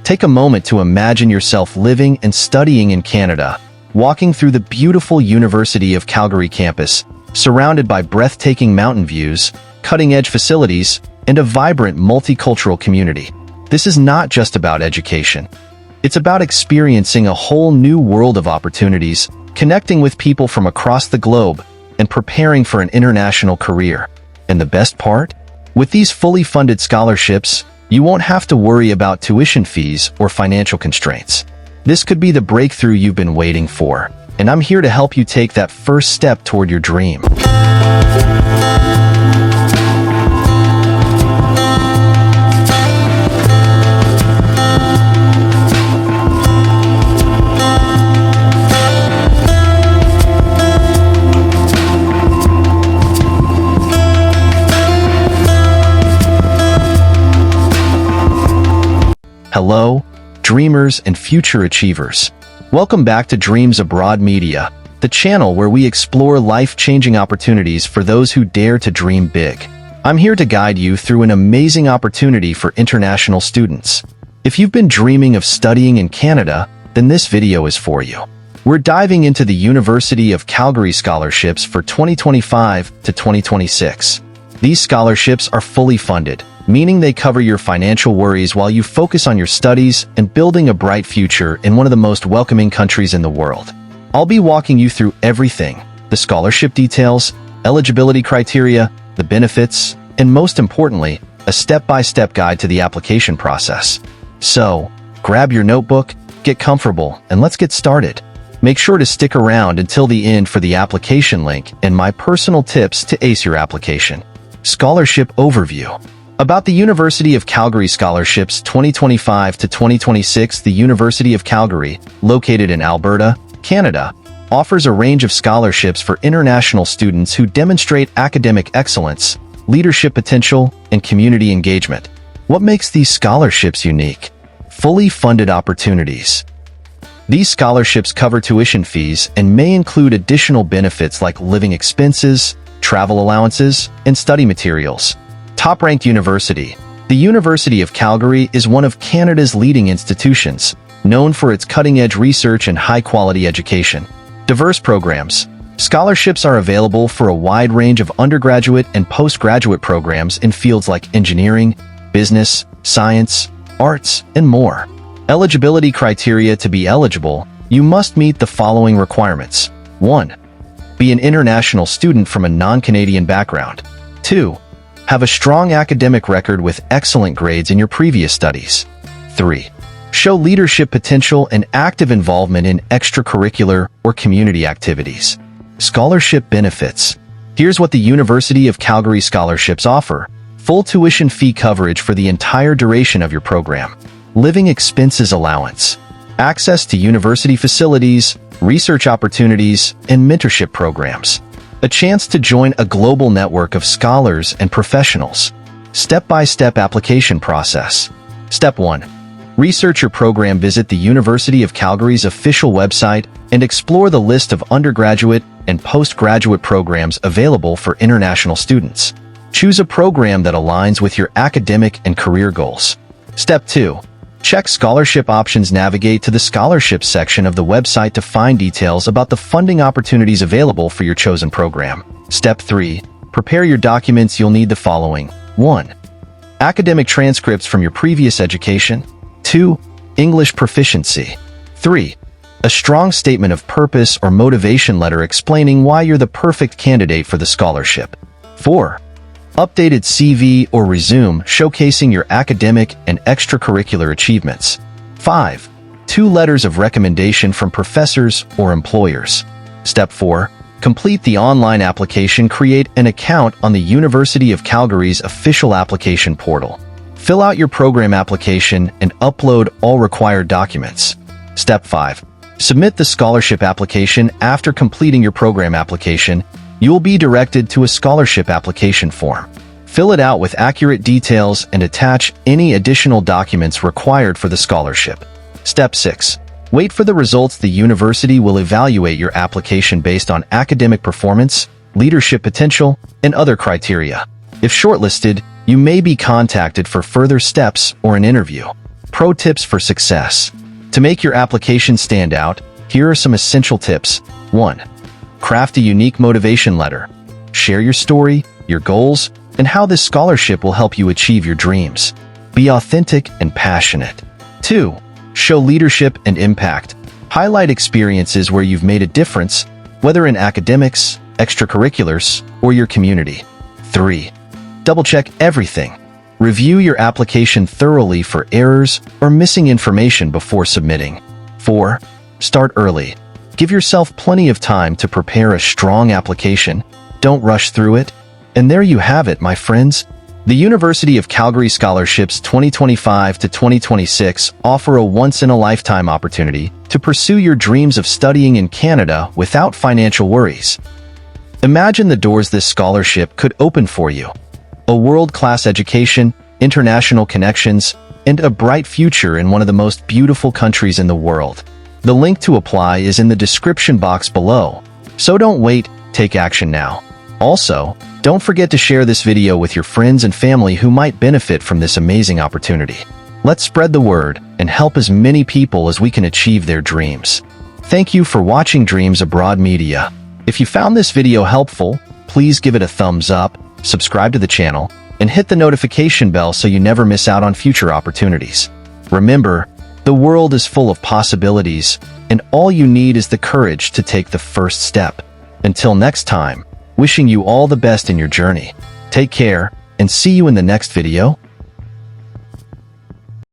Take a moment to imagine yourself living and studying in Canada, walking through the beautiful University of Calgary campus, surrounded by breathtaking mountain views, cutting-edge facilities, and a vibrant multicultural community. This is not just about education. It's about experiencing a whole new world of opportunities, connecting with people from across the globe, and preparing for an international career. And the best part? With these fully funded scholarships, you won't have to worry about tuition fees or financial constraints. This could be the breakthrough you've been waiting for, and I'm here to help you take that first step toward your dream. Hello, dreamers and future achievers. Welcome back to Dreams Abroad Media, the channel where we explore life-changing opportunities for those who dare to dream big. I'm here to guide you through an amazing opportunity for international students. If you've been dreaming of studying in Canada, then this video is for you. We're diving into the University of Calgary scholarships for 2025 to 2026. These scholarships are fully funded, meaning they cover your financial worries while you focus on your studies and building a bright future in one of the most welcoming countries in the world. I'll be walking you through everything: the scholarship details, eligibility criteria, the benefits, and most importantly, a step-by-step guide to the application process. So, grab your notebook, get comfortable, and let's get started. Make sure to stick around until the end for the application link and my personal tips to ace your application. Scholarship Overview. About the University of Calgary scholarships 2025 to 2026. The University of Calgary, located in Alberta, Canada, offers a range of scholarships for international students who demonstrate academic excellence, leadership potential, and community engagement. What makes these scholarships unique? Fully funded opportunities. These scholarships cover tuition fees and may include additional benefits like living expenses, travel allowances, and study materials. Top-ranked university. The University of Calgary is one of Canada's leading institutions, known for its cutting-edge research and high-quality education. Diverse programs. Scholarships are available for a wide range of undergraduate and postgraduate programs in fields like engineering, business, science, arts, and more. Eligibility criteria. To be eligible, you must meet the following requirements. 1. Be an international student from a non-Canadian background. 2. Have a strong academic record with excellent grades in your previous studies. 3. Show leadership potential and active involvement in extracurricular or community activities. Scholarship benefits. Here's what the University of Calgary scholarships offer: full tuition fee coverage for the entire duration of your program, living expenses allowance, access to university facilities, research opportunities, and mentorship programs. A chance to join a global network of scholars and professionals. Step-by-step application process. Step 1. Research your program. Visit the University of Calgary's official website and explore the list of undergraduate and postgraduate programs available for international students. Choose a program that aligns with your academic and career goals. Step 2. Check scholarship options. Navigate to the scholarships section of the website to find details about the funding opportunities available for your chosen program. Step 3. Prepare your documents. You'll need the following. 1. Academic transcripts from your previous education. 2. English proficiency. 3. A strong statement of purpose or motivation letter explaining why you're the perfect candidate for the scholarship. 4. Updated CV or resume showcasing your academic and extracurricular achievements. 5. 2 letters of recommendation from professors or employers. Step 4. Complete the online application. Create an account on the University of Calgary's official application portal. Fill out your program application and upload all required documents. Step 5. Submit the scholarship application. After completing your program application, you'll be directed to a scholarship application form. Fill it out with accurate details and attach any additional documents required for the scholarship. Step 6. Wait for the results. The university will evaluate your application based on academic performance, leadership potential, and other criteria. If shortlisted, you may be contacted for further steps or an interview. Pro tips for success. To make your application stand out, here are some essential tips. 1. Craft a unique motivation letter. Share your story, your goals, and how this scholarship will help you achieve your dreams. Be authentic and passionate. 2. Show leadership and impact. Highlight experiences where you've made a difference, whether in academics, extracurriculars, or your community. 3. Double-check everything. Review your application thoroughly for errors or missing information before submitting. 4. Start early. Give yourself plenty of time to prepare a strong application. Don't rush through it. And there you have it, my friends. The University of Calgary Scholarships 2025 to 2026 offer a once-in-a-lifetime opportunity to pursue your dreams of studying in Canada without financial worries. Imagine the doors this scholarship could open for you. A world-class education, international connections, and a bright future in one of the most beautiful countries in the world. The link to apply is in the description box below. So don't wait, take action now. Also, don't forget to share this video with your friends and family who might benefit from this amazing opportunity. Let's spread the word and help as many people as we can achieve their dreams. Thank you for watching Dreams Abroad Media. If you found this video helpful, please give it a thumbs up, subscribe to the channel, and hit the notification bell so you never miss out on future opportunities. Remember, the world is full of possibilities, and all you need is the courage to take the first step. Until next time, wishing you all the best in your journey. Take care, and see you in the next video.